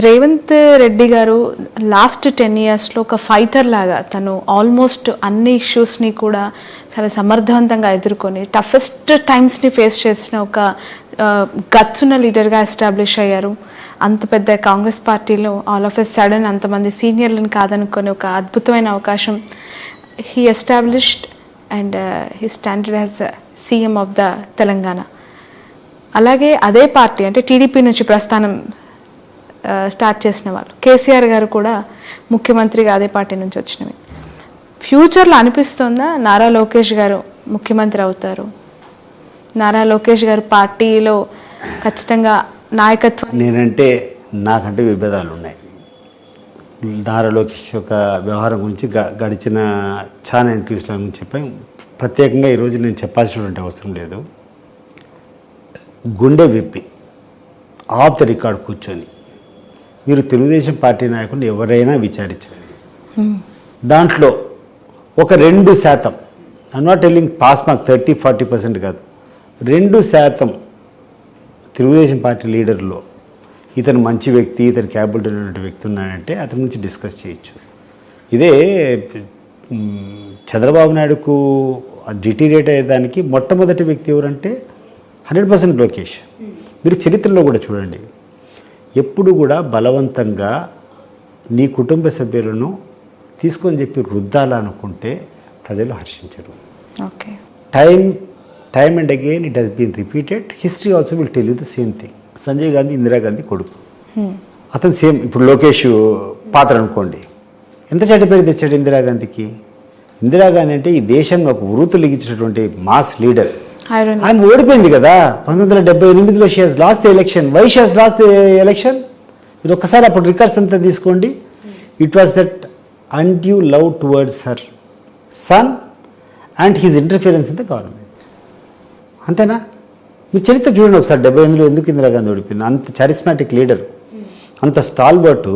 రేవంత్ రెడ్డి గారు లాస్ట్ 10 yearsలో ఒక ఫైటర్ లాగా తను ఆల్మోస్ట్ అన్ని ఇష్యూస్ని కూడా చాలా సమర్థవంతంగా ఎదుర్కొని టఫెస్ట్ టైమ్స్ని ఫేస్ చేసిన ఒక గట్స్ ఉన్న లీడర్గా ఎస్టాబ్లిష్ అయ్యారు. అంత పెద్ద కాంగ్రెస్ పార్టీలో ఆల్ ఆఫ్ ఎ సడన్ అంతమంది సీనియర్లను కాదనుకొని ఒక అద్భుతమైన అవకాశం he established and he standard as CM of the Telangana. అలాగే అదే పార్టీ అంటే టీడీపీ నుంచి ప్రస్థానం స్టార్ట్ చేసిన వాళ్ళు కేసీఆర్ గారు కూడా ముఖ్యమంత్రిగా అదే పార్టీ నుంచి వచ్చినవి. ఫ్యూచర్లో అనిపిస్తుందా నారా లోకేష్ గారు ముఖ్యమంత్రి అవుతారు, నారా లోకేష్ గారు పార్టీలో ఖచ్చితంగా నాయకత్వం? నేనంటే నాకంటే విభేదాలు ఉన్నాయి. నారా లోకేష్ యొక్క వ్యవహారం గురించి గడిచిన చాలా ఇంటర్వ్యూస్ల గురించి చెప్పాను. ప్రత్యేకంగా ఈరోజు నేను చెప్పాల్సినటువంటి అవసరం లేదు. గుండె విప్పి ఆఫ్ ద రికార్డ్ కూర్చొని మీరు తెలుగుదేశం పార్టీ నాయకులను ఎవరైనా విచారించాలి. దాంట్లో ఒక 2%, I'm not telling pass mark 30-40% కాదు, 2% తెలుగుదేశం పార్టీ లీడర్లో ఇతను మంచి వ్యక్తి, ఇతను క్యాబిలిటీ ఉన్నటువంటి వ్యక్తి ఉన్నాడంటే అతని గురించి డిస్కస్ చేయొచ్చు. ఇదే చంద్రబాబు నాయుడుకు డిటీరేట్ అయ్యేదానికి మొట్టమొదటి వ్యక్తి ఎవరంటే 100% లోకేష్. మీరు చరిత్రలో కూడా చూడండి, ఎప్పుడు కూడా బలవంతంగా నీ కుటుంబ సభ్యులను తీసుకొని చెప్పి రుద్దాలనుకుంటే ప్రజలు హర్షించరు. Okay, time and again it has been repeated. History also will tell you the same thing. Sanjay Gandhi Indira Gandhi కొడుకు, అతను సేమ్. ఇప్పుడు లోకేష్ పాత్ర అనుకోండి, ఎంత చెడ్డ పేరు తెచ్చాడు ఇందిరాగాంధీకి. ఇందిరాగాంధీ అంటే ఈ దేశంలో ఒక ఉరుతులు ఇచ్చినటువంటి మాస్ లీడర్. ఆమె ఓడిపోయింది కదా 1978లో. She has lost the election. Why she has lost the election? మీరు ఒక్కసారి అప్పుడు రికార్డ్స్ అంతా తీసుకోండి. It was that undue love towards her son and his interference in the government. అంతేనా? మీరు చరిత్ర చూడండి ఒకసారి. 78లో ఎందుకు ఇందిరాగాంధీ ఓడిపోయింది? అంత చారిస్మాటిక్ లీడర్, అంత స్టాల్బర్టు.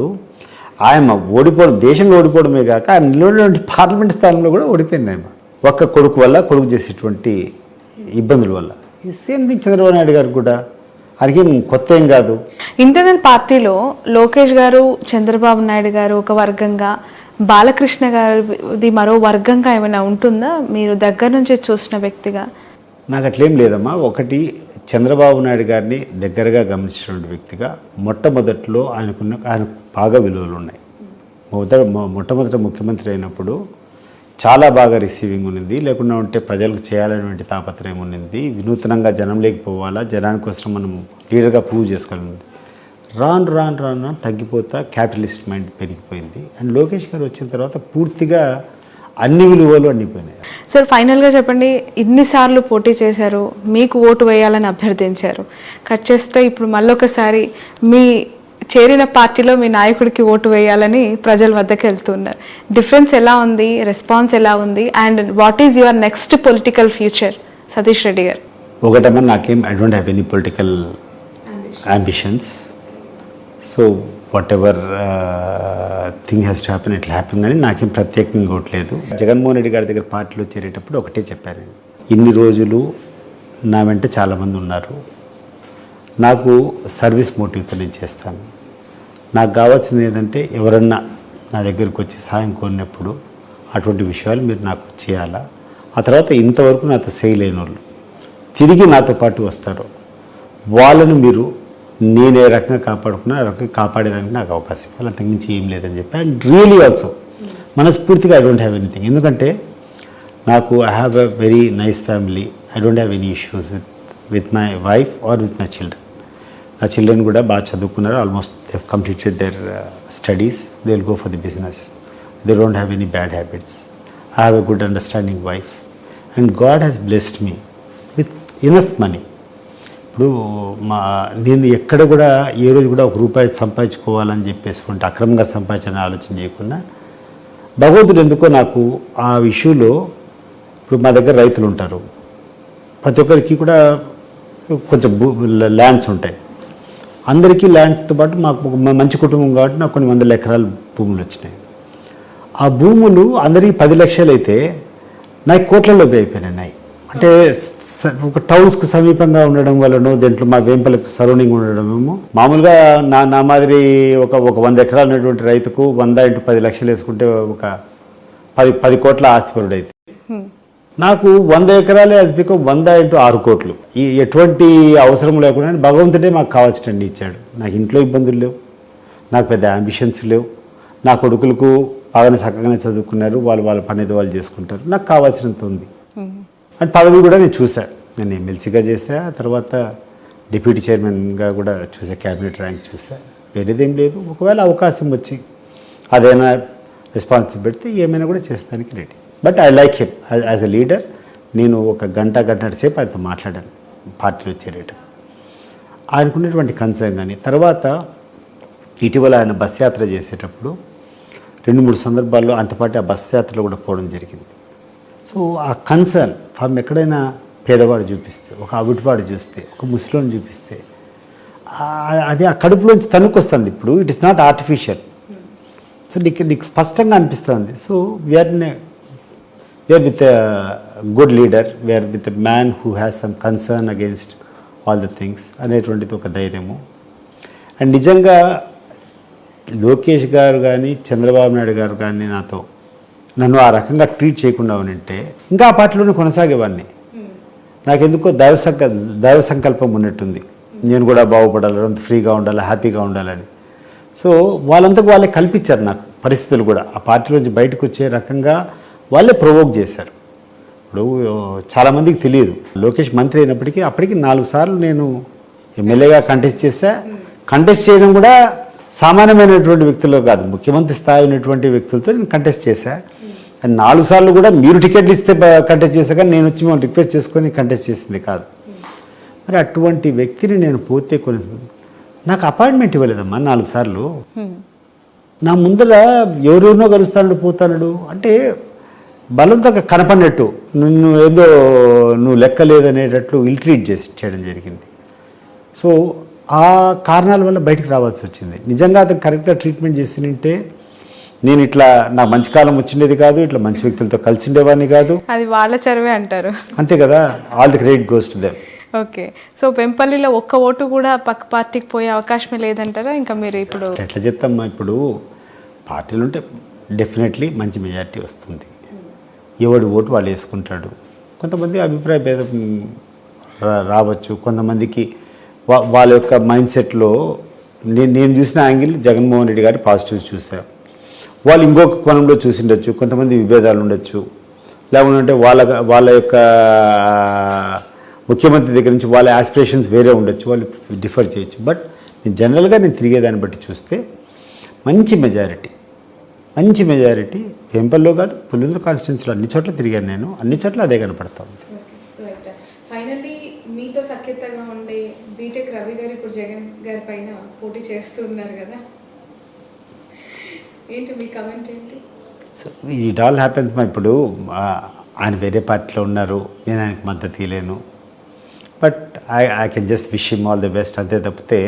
ఆయన ఓడిపోవడం, దేశంలో ఓడిపోవడమే కాక ఆయన నిలబడినటువంటి పార్లమెంట్ స్థానంలో కూడా ఓడిపోయింది. ఆయన ఒక్క కొడుకు వల్ల, కొడుకు చేసేటువంటి ఇబ్బందుల వల్ల. ఈ సేమ్ థింగ్ చంద్రబాబు నాయుడు గారు కూడా. ఆయనకేం కొత్త ఏం కాదు. ఇంటర్నల్ పార్టీలో లోకేష్ గారు, చంద్రబాబు నాయుడు గారు ఒక వర్గంగా, బాలకృష్ణ గారిది మరో వర్గంగా ఏమైనా ఉంటుందా మీరు దగ్గర నుంచి చూసిన వ్యక్తిగా? నాకు అట్లేం లేదమ్మా. ఒకటి, చంద్రబాబు నాయుడు గారిని దగ్గరగా గమనించినటువంటి వ్యక్తిగా మొట్టమొదట్లో ఆయన బాగా విలువలు ఉన్నాయి. మొట్టమొదట ముఖ్యమంత్రి అయినప్పుడు చాలా బాగా రిసీవింగ్ ఉన్నది. లేకుండా ఉంటే ప్రజలకు చేయాలనేటువంటి తాపత్రయం ఉన్నది. వినూత్నంగా జనం లేకపోవాలా, జనానికోసం మనం లీడర్గా ప్రూవ్ చేసుకోవాలి. రాను తగ్గిపోతా క్యాపిటలిస్ట్ మైండ్ పెరిగిపోయింది. అండ్ లోకేష్ గారు వచ్చిన తర్వాత పూర్తిగా అన్ని విలువలు అన్నిపోయినాయి. సార్, ఫైనల్గా చెప్పండి, ఇన్నిసార్లు పోటీ చేశారు, మీకు ఓటు వేయాలని అభ్యర్థించారు. కట్ చేస్తే ఇప్పుడు మళ్ళొకసారి మీ చేరిన పార్టీలో మీ నాయకుడికి ఓటు వేయాలని ప్రజల వద్దకు వెళ్తున్నారు. డిఫరెన్స్ ఎలా ఉంది, రెస్పాన్స్ ఎలా ఉంది, and what is your next political future Satish Reddy garu? ఒకటమ్మా, I don't have any political ambitions. So whatever thing has to happen it happen అని నాకేం ప్రత్యేకంగా ఇవ్వట్లేదు. జగన్మోహన్ రెడ్డి గారి దగ్గర పార్టీలో చేరేటప్పుడు ఒకటే చెప్పాను, ఇన్ని రోజులు నా వెంట చాలామంది ఉన్నారు, నాకు సర్వీస్ మోటివ్తో నేను చేస్తాను. నాకు కావాల్సింది ఏంటంటే ఎవరన్నా నా దగ్గరికి వచ్చి సాయం కోరినప్పుడు అటువంటి విషయాలు మీరు నాకు చేయాలా. ఆ తర్వాత ఇంతవరకు నాతో చేయలేని వాళ్ళు తిరిగి నాతో పాటు వస్తారు, వాళ్ళను మీరు నేను ఏ రకంగా కాపాడుకున్నా ఆ రకంగా కాపాడేదానికి నాకు అవకాశం ఇవ్వాలి. అంతకుమించి ఏం లేదని చెప్పి. అండ్ రియలీ ఆల్సో మనస్ఫూర్తిగా ఐ డోంట్ హ్యావ్ ఎనీథింగ్. ఎందుకంటే నాకు I have a very nice family. I don't have any issues with my wife or with my children. నా చిల్డ్రన్ కూడా బాగా చదువుకున్నారు. Almost they have completed there studies. They will go for the business. They don't have any bad habits. I have a good understanding wife and God has blessed me with enough money. ఇప్పుడు నేను ఎక్కడ కూడా ఏ రోజు కూడా ₹1 సంపాదించుకోవాలని చెప్పేసి అక్రమంగా సంపాదించాలని ఆలోచన చేయకుండా భగవంతుడు ఎందుకో నాకు ఆ విషయంలో, ఇప్పుడు మా దగ్గర రైతులు ఉంటారు, ప్రతి ఒక్కరికి కూడా కొంచెం ల్యాండ్స్ ఉంటాయి. అందరికీ ల్యాండ్స్తో పాటు మాకు మంచి కుటుంబం కాబట్టి నాకు కొన్ని 100 ఎకరాల భూములు వచ్చినాయి. ఆ భూములు అందరికీ 10 లక్షలు అయితే నాకు కోట్లలో అయిపోయినాయి. అంటే ఒక టౌన్స్కు సమీపంగా ఉండడం వలన దీంట్లో మా వేంపల్లికి సరౌండింగ్ ఉండడమేమో మామూలుగా నా మాదిరి ఒక 100 ఎకరాలు ఉన్నటువంటి రైతుకు 100 × 10 లక్షలు వేసుకుంటే ఒక 10 కోట్ల ఆస్తిపరుడు అయితే నాకు 100 ఎకరాలే అస్బికో 100 × 6 కోట్లు. ఈ ఎటువంటి అవసరం లేకుండా భగవంతుడే మాకు కావాల్సినన్ని ఇచ్చాడు. నాకు ఇంట్లో ఇబ్బందులు లేవు, నాకు పెద్ద అంబిషన్స్ లేవు. నా కొడుకులకు బాగానే చక్కగానే చదువుకున్నారు, వాళ్ళ పని ఏదో వాళ్ళు చేసుకుంటారు. నాకు కావాల్సినంత ఉంది. అండ్ పదవి కూడా నేను చూసా. నేను ఎమ్మెల్సీగా చేశా, తర్వాత డిప్యూటీ చైర్మన్గా కూడా చూసా, క్యాబినెట్ ర్యాంక్ చూసా. వేరేదేం లేదు. ఒకవేళ అవకాశం వచ్చి అదైనా రెస్పాన్సిబిలిటీ పెడితే ఏమైనా కూడా చేస్తానికి ready. But I like him as a leader. నేను ఒక గంట సేపు ఆయనతో మాట్లాడాను పార్టీలో చేరేటం. ఆయనకున్నటువంటి కన్సర్న్ కానీ తర్వాత ఇటీవల ఆయన బస్ యాత్ర చేసేటప్పుడు 2-3 సందర్భాల్లో అంతపాటు ఆ బస్ యాత్రలో కూడా పోవడం జరిగింది. సో ఆ కన్సర్న్ ఫామ్ ఎక్కడైనా పేదవాడు చూపిస్తే, ఒక అవిటివాడు చూస్తే, ఒక ముస్లిం చూపిస్తే అది ఆ కడుపులోంచి తనుకొస్తుంది. ఇప్పుడు it is not artificial. So నీకు స్పష్టంగా అనిపిస్తుంది. So we are with good leader, we are with a man who has some concern against all the things అనేటువంటిది ఒక ధైర్యము. అండ్ నిజంగా లోకేష్ గారు కానీ చంద్రబాబు నాయుడు గారు కానీ నన్ను ఆ రకంగా ట్రీట్ చేయకుండా ఉంటే ఇంకా ఆ పార్టీలోనే కొనసాగేవాడిని. నాకెందుకో దైవ సంకల్పం ఉన్నట్టుంది. నేను కూడా బాగుపడాలి, అంత ఫ్రీగా ఉండాలి, హ్యాపీగా ఉండాలని. సో వాళ్ళంతకు వాళ్ళే కల్పించారు నాకు పరిస్థితులు కూడా. ఆ పార్టీలోంచి బయటకు వచ్చే రకంగా వాళ్ళే ప్రొవోక్ చేశారు. ఇప్పుడు చాలామందికి తెలియదు, లోకేష్ మంత్రి అయినప్పటికీ అప్పటికి 4 సార్లు నేను ఎమ్మెల్యేగా కంటెస్ట్ చేశా. కంటెస్ట్ చేయడం కూడా సామాన్యమైనటువంటి వ్యక్తుల్లో కాదు, ముఖ్యమంత్రి స్థాయి ఉన్నటువంటి వ్యక్తులతో నేను కంటెస్ట్ చేశా. అండ్ 4 సార్లు కూడా మీరు టికెట్లు ఇస్తే కంటెస్ట్ చేశా, కానీ నేను వచ్చి మిమ్మల్ని రిక్వెస్ట్ చేసుకొని కంటెస్ట్ చేసింది కాదు. మరి అటువంటి వ్యక్తిని నేను పోతే నాకు అపాయింట్మెంట్ ఇవ్వలేదమ్మా 4 సార్లు. నా ముందర ఎవరెవరినో కలుస్తాడు పోతాడు అంటే బలవంతంగా కనపడినట్టు, నువ్వు లెక్క లేదనేటట్లు ఇల్ట్రీట్ చేయడం జరిగింది. సో ఆ కారణాల వల్ల బయటకు రావాల్సి వచ్చింది. నిజంగా అతను కరెక్ట్గా ట్రీట్మెంట్ చేసినంటే నేను ఇట్లా నా మంచి కాలం వచ్చిండేది కాదు, ఇట్లా మంచి వ్యక్తులతో కలిసి ఉండేవాడిని కాదు. అది వాళ్ళ చదివే అంటారు, అంతే కదా. All the credit goes to them. Okay. So పెంపల్లిలో ఒక్క ఓటు కూడా పక్క పార్టీకి పోయే అవకాశమే లేదంటారా? ఇంకా మీరు ఇప్పుడు ఎట్లా చెప్తామ్మా, ఇప్పుడు పార్టీలు ఉంటే డెఫినెట్లీ మంచి మెజారిటీ వస్తుంది. ఎవడి ఓటు వాళ్ళు వేసుకుంటాడు. కొంతమంది అభిప్రాయ భేదం రావచ్చు. కొంతమందికి వాళ్ళ యొక్క మైండ్ సెట్లో నేను చూసిన యాంగిల్ జగన్మోహన్ రెడ్డి గారి పాజిటివ్స్ చూసాను. వాళ్ళు ఇంకొక కోణంలో చూసిండొచ్చు. కొంతమంది విభేదాలు ఉండొచ్చు, లేకుంటే వాళ్ళ యొక్క ముఖ్యమంత్రి దగ్గర నుంచి వాళ్ళ ఆస్పిరేషన్స్ వేరే ఉండొచ్చు, వాళ్ళు డిఫర్ చేయొచ్చు. బట్ జనరల్గా నేను తిరిగేదాన్ని బట్టి చూస్తే మంచి మెజారిటీ వెంపల్లో కాదు, పులివెందుల కాన్స్టిట్యున్సీలో అన్ని చోట్ల తిరిగాను నేను. అన్ని చోట్ల అదే కనపడతా ఉంది. ఫైనల్లీ మీతో సఖ్యతగా ఉండే బీటెక్ రవి గారు ఇప్పుడు జగన్ గారి పైన పోటీ చేస్తున్నారు కదా, ఏంటి మీ కమెంట్ ఏంటి? So it all happens. ఇప్పుడు ఆయన వేరే పార్టీలో ఉన్నారు, నేను ఆయనకి మద్దతు ఇవ్వలేను. But I can just wish him all the best, అంతే తప్పితే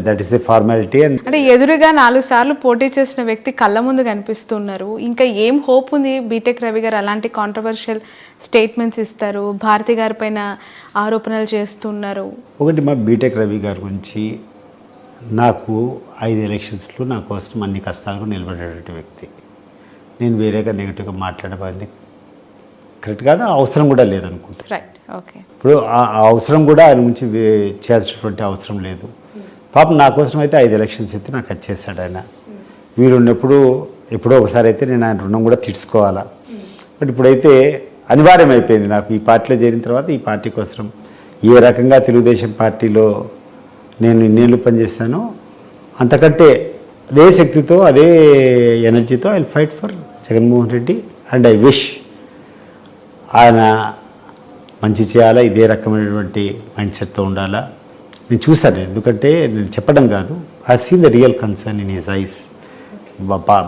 దట్ ఈస్ ఎ ఫార్మాలిటీ. అంటే ఎదురుగా 4 సార్లు పోటీ చేసిన వ్యక్తి కళ్ళ ముందు కనిపిస్తున్నారు. ఇంకా ఏం హోప్ ఉంది బీటెక్ రవి గారు అలాంటి కాంట్రవర్షియల్ స్టేట్మెంట్స్ ఇస్తారు, భారతి గారి పైన ఆరోపణలు చేస్తున్నారు? ఒకటి మా బీటెక్ రవి గారి గురించి నాకు 5 ఎలక్షన్స్లో నా కోసం అన్ని కష్టాలకు నిలబడేటువంటి వ్యక్తి. నేను వేరేగా నెగిటివ్గా మాట్లాడేవాడిని కరెక్ట్ కాదు, అవసరం కూడా లేదనుకుంటా. Right, okay. ఇప్పుడు ఆ అవసరం కూడా ఆయన గురించి చేయాల్సినటువంటి అవసరం లేదు. పాపం నా కోసం అయితే 5 ఎలక్షన్స్ అయితే నాకు అది చేశాడు ఆయన. వీరున్నప్పుడు ఎప్పుడో ఒకసారి అయితే నేను ఆయన రుణం కూడా తీర్చుకోవాలా. బట్ ఇప్పుడైతే అనివార్యం అయిపోయింది నాకు. ఈ పార్టీలో చేరిన తర్వాత ఈ పార్టీ కోసం ఏ రకంగా తెలుగుదేశం పార్టీలో నేను ఇన్నేళ్ళు పనిచేశానో అంతకంటే అదే శక్తితో అదే ఎనర్జీతో I will fight for Jaganmohan Reddy. And I wish ఆయన మంచి చేయాలా, ఇదే రకమైనటువంటి మైండ్ సెట్తో ఉండాలా. నేను చూశాను, ఎందుకంటే నేను చెప్పడం కాదు, I seen the real concern in his eyes.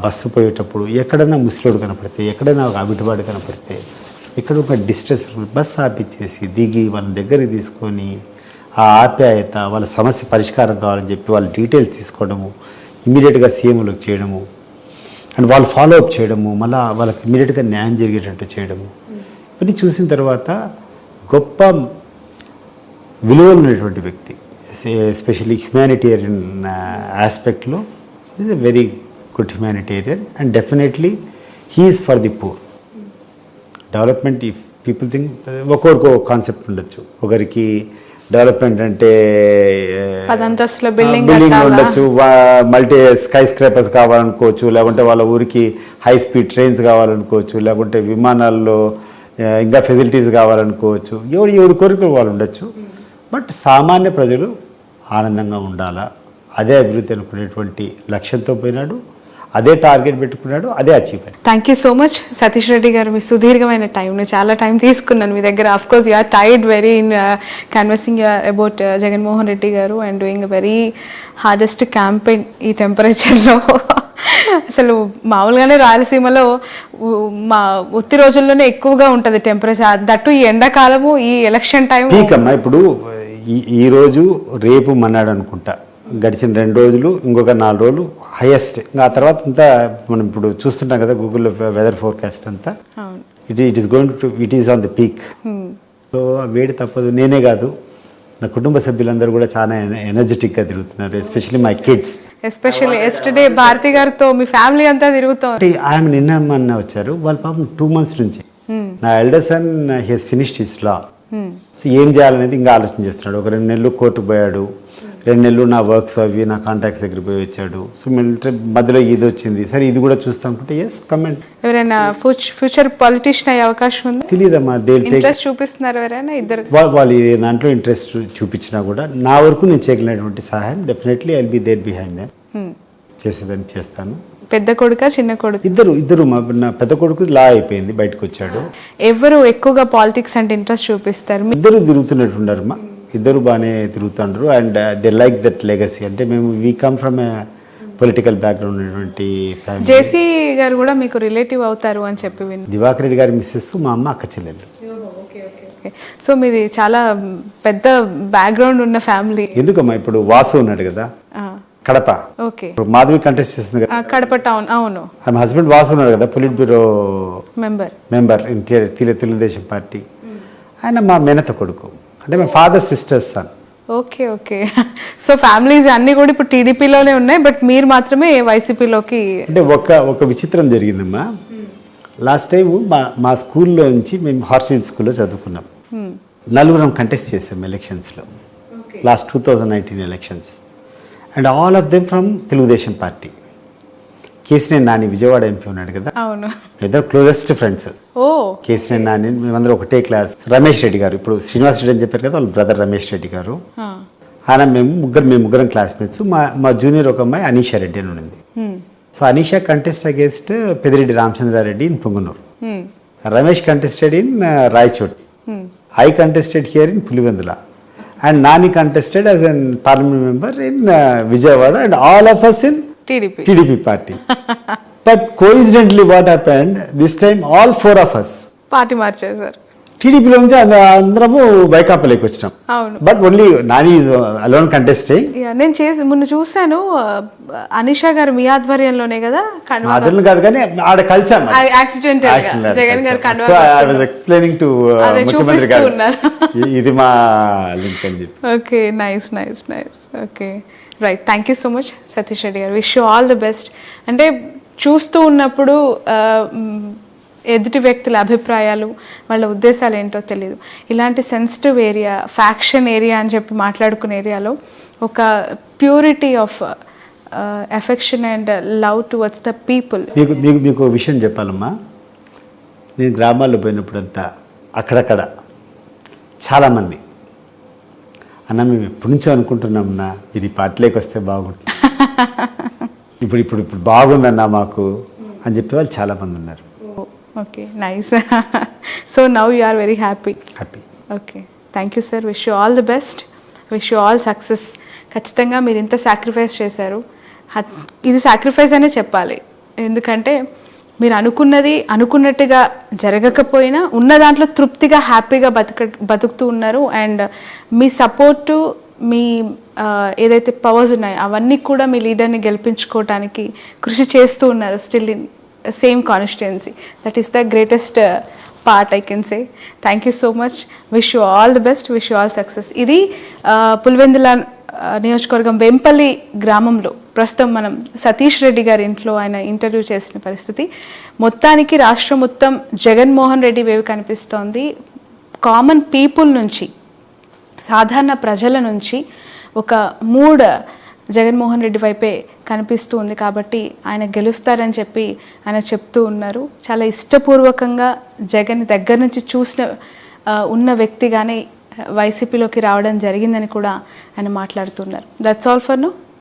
Bus పోయేటప్పుడు ఎక్కడైనా ముసలోడు కనపడితే, ఎక్కడైనా ఒక అవిటివాడు కనపడితే, ఎక్కడ ఒక డిస్ట్రెస్ బస్సు ఆపిచ్చేసి దిగి వాళ్ళ దగ్గరికి తీసుకొని ఆ ఆప్యాయత, వాళ్ళ సమస్య పరిష్కారం కావాలని చెప్పి వాళ్ళ డీటెయిల్స్ తీసుకోవడము, ఇమీడియట్గా సీఎంలకు చేయడము, అండ్ వాళ్ళు ఫాలో అప్ చేయడము, మళ్ళీ వాళ్ళకి ఇమీడియట్గా న్యాయం జరిగేటట్టు చేయడము, ఇవన్నీ చూసిన తర్వాత గొప్ప విలువలు ఉన్నటువంటి వ్యక్తి, ఎస్పెషల్లీ హ్యుమానిటేరియన్ ఆస్పెక్ట్లో is a very good humanitarian and definitely he is for the poor development. If people think ఒక్కొక్కరికి కాన్సెప్ట్ ఉండొచ్చు, ఒకరికి డెవలప్మెంట్ అంటే బిల్డింగ్ ఉండొచ్చు, మల్టీ స్కై స్క్రాపర్స్ కావాలనుకోవచ్చు, లేకుంటే వాళ్ళ ఊరికి హై స్పీడ్ ట్రైన్స్ కావాలనుకోవచ్చు, లేకుంటే విమానాల్లో ఇంకా ఫెసిలిటీస్ కావాలనుకోవచ్చు, ఎవరి కోరికలు వాళ్ళు ఉండొచ్చు. బట్ సామాన్య ప్రజలు ఆనందంగా ఉండాలా, అదే అభివృద్ధి అనుకునేటువంటి లక్ష్యంతో పోయినాడు, అదే టార్గెట్ పెట్టుకున్నాడు, అదే అచీవ్ అయ్యాడు. Thank you so much Satish Reddy garu, మీ సుదీర్ఘమైన టైంని చాలా టైం తీసుకున్నాను మీ దగ్గర. Of course you're tired very in conversing you're about Jaganmohan Reddy garu and doing a very hardest campaign ఈ టెంపరేచర్లో. అసలు మామూలుగానే రాయలసీమలో మా ఉత్తి రోజుల్లోనే ఎక్కువగా ఉంటుంది టెంపరేచర్, దట్టు ఈ ఎండాకాలము, ఈ ఎలక్షన్ టైం పీక్ అమ్మా. ఇప్పుడు ఈ రోజు రేపు మన్నాడు అనుకుంటా, గడిచిన 2 రోజులు, ఇంకొక 4 రోజులు హైయెస్ట్. ఇంకా ఆ తర్వాత అంతా మనం ఇప్పుడు చూస్తుంటాం కదా గూగుల్లో వెదర్ ఫోర్కాస్ట్ అంతా, it is going to it is on the peak. So వేడి తప్పదు. నేనే కాదు, నా కుటుంబ సభ్యులందరూ కూడా చాలా ఎనర్జెటిక్గా తిరుగుతున్నారు, especially my kids. Especially yesterday Bharathi గారితో మీ ఫ్యామిలీ అంతా తిరుగుతాం. ఆయన నిన్న వచ్చారు, వాళ్ళ పాపం 2 months నుంచి. నా elder son he has finished his law. So ఏం చేయాలనేది ఇంకా ఆలోచన చేస్తున్నాడు. ఒక 2 నెలలు కోర్టుకు పోయాడు, 2 నెలలు నా వర్క్స్ అవి నా కాంటాక్ట్స్ దగ్గర పోయి వచ్చాడు. సో మధ్యలో ఇది వచ్చింది, సరే ఇది కూడా చూస్తాం అంటే ఎస్ కమెంట్. ఎవరైనా ఫ్యూచర్ పొలిటీషియన్ అయ్యే అవకాశం ఉంది? తెలియదమ్మా, ఇంట్రెస్ట్ చూపిస్తున్నారు ఎవరైనా ఇద్దరు? వాళ్ళు దాంట్లో ఇంట్రెస్ట్ చూపించినా కూడా నా వరకు నేను చేయగలిగినటువంటి సహాయం definitely I will be there behind them. చేసేదని చేస్తాను. పెద్ద కొడుక చిన్న కొడుకు? ఇద్దరు. నా పెద్ద కొడుకు లా అయిపోయింది, బయటకు వచ్చాడు. ఎవరు ఎక్కువగా పాలిటిక్స్ అంటే ఇంట్రెస్ట్ చూపిస్తారు? ఇద్దరు తిరుగుతున్నట్టున్నారు అమ్మా, ఇద్దరు బాగానే తిరుగుతుండ్రు and they like that legacy. అంటే మేము we come from a political background ఉన్నటువంటి ఫ్యామిలీ. జేసీ గారు కూడా మీకు రిలేటివ్ అవుతారు అని చెప్పి విని. దివాకర్ రెడ్డి గారి మిస్సెస్ మా అమ్మ అక్క చెల్లెలు. సో మీది చాలా పెద్ద బ్యాక్గ్రౌండ్ ఉన్న ఫ్యామిలీ. ఎందుకమ్మా, ఇప్పుడు వాసు ఉన్నాడు కదా కడప, ఇప్పుడు మాధవి కంటెస్ట్ చేస్తుంది కదా కడప టౌన్. అవును, ఆమె హస్బెండ్ వాసు ఉన్నాడు కదా, politburo member Telugu Desam party. ఆయన మా మేనత కొడుకు, అంటే మా father sisters son. Okay okay. So families అన్ని కూడా ఇప్పుడు టీడీపీలోనే ఉన్నాయి, బట్ మీరు మాత్రమే వైసీపీలోకి. అంటే ఒక విచిత్రం జరిగిందమ్మా. లాస్ట్ టైం మా స్కూల్లో నుంచి మేము హార్సిల్ స్కూల్లో చదువుకున్నాం. 4 కంటెస్ట్ చేసాం ఎలక్షన్స్లో, last 2019 elections. And all of them from Telugu Desam party. Kesineni Nani Vijayawada MP ఉన్నాడు కదా, ఇద్దరు క్లోజెస్ట్ ఫ్రెండ్స్. కేసినేని నాని మేమందరం ఒకటే క్లాస్. రమేష్ రెడ్డి గారు, ఇప్పుడు శ్రీనివాస్ రెడ్డి అని చెప్పారు కదా, వాళ్ళ బ్రదర్ రమేష్ రెడ్డి గారు. ఆయన మేము ముగ్గురం క్లాస్మేట్స్. మా జూనియర్ ఒక అమ్మాయి అనీషా రెడ్డి అని ఉండింది. So Anisha contest against Peddireddy Ramachandra Reddy in Punganur. Ramesh contested in Rayachoti. I contested here in Pulivendula. And Nani contested as a parliament member in Vijayawada, and all of us in TDP party. But coincidentally what happened, this time all 4 of us party మార్చేశారు. టీడీపీలో నుంచి అందరము వైకాపాలోకి వచ్చినాం. But only Nani is alone contesting. నేను మొన్న చూసాను, అనీషా గారు మీ ఆధ్వర్యంలోనే కదా, అదర్లు కాదు కానీ ఆడ కలిసాం యాక్సిడెంట్ జగన్ గారు కన్వా. So I was explaining to ముఖ్యమంత్రి గారు ఇది మా లింక్ అని చెప్పి. Okay, nice. Okay, right. Thank you so much Satish Reddy garu. Wish you all the best. అంటే చూస్తూ ఉన్నప్పుడు ఎదుటి వ్యక్తుల అభిప్రాయాలు, వాళ్ళ ఉద్దేశాలు ఏంటో తెలియదు. ఇలాంటి సెన్సిటివ్ ఏరియా, ఫ్యాక్షన్ ఏరియా అని చెప్పి మాట్లాడుకునే ఏరియాలో ఒక purity of affection and love towards the people. మీకు విషయం చెప్పాలమ్మా, నేను గ్రామాల్లో పోయినప్పుడంతా అక్కడక్కడ చాలామంది అన్న మేము ఎప్పటి నుంచో అనుకుంటున్నామన్నా ఇది పార్టీలోకి వస్తే బాగుంటుంది, ఇప్పుడు బాగుందన్నా మాకు అని చెప్పే వాళ్ళు చాలామంది ఉన్నారు. Okay, nice. So now you are very happy. Okay, thank you sir. Wish you all the best, wish you all success. ఖచ్చితంగా మీరు ఇంత సాక్రిఫైస్ చేశారు, ఇది సాక్రిఫైస్ అనే చెప్పాలి. ఎందుకంటే మీరు అనుకున్నట్టుగా జరగకపోయినా ఉన్న దాంట్లో తృప్తిగా హ్యాపీగా బతుకుతూ ఉన్నారు. అండ్ మీ సపోర్టు, మీ ఏదైతే పవర్స్ ఉన్నాయో అవన్నీ కూడా మీ లీడర్ని గెలిపించుకోవటానికి కృషి చేస్తూ ఉన్నారు. Still in same constituency. That is the greatest part I can say. Thank you so much. Wish you all the best, wish you all success. ఇది పులివెందుల నియోజకవర్గం వెంపల్లి గ్రామంలో ప్రస్తుతం మనం సతీష్ రెడ్డి గారి ఇంట్లో ఆయన ఇంటర్వ్యూ చేసిన పరిస్థితి. మొత్తానికి రాష్ట్రం మొత్తం జగన్మోహన్ రెడ్డి వేవ్ కనిపిస్తోంది. కామన్ పీపుల్ నుంచి, సాధారణ ప్రజల నుంచి ఒక మూడ్ జగన్మోహన్ రెడ్డి వైపే కనిపిస్తూ ఉంది. కాబట్టి ఆయన గెలుస్తారని చెప్పి ఆయన చెప్తూ ఉన్నారు. చాలా ఇష్టపూర్వకంగా జగన్ దగ్గర నుంచి చూసిన ఉన్న వ్యక్తిగానే వైసీపీలోకి రావడం జరిగిందని కూడా ఆయన మాట్లాడుతున్నారు. That's all for now.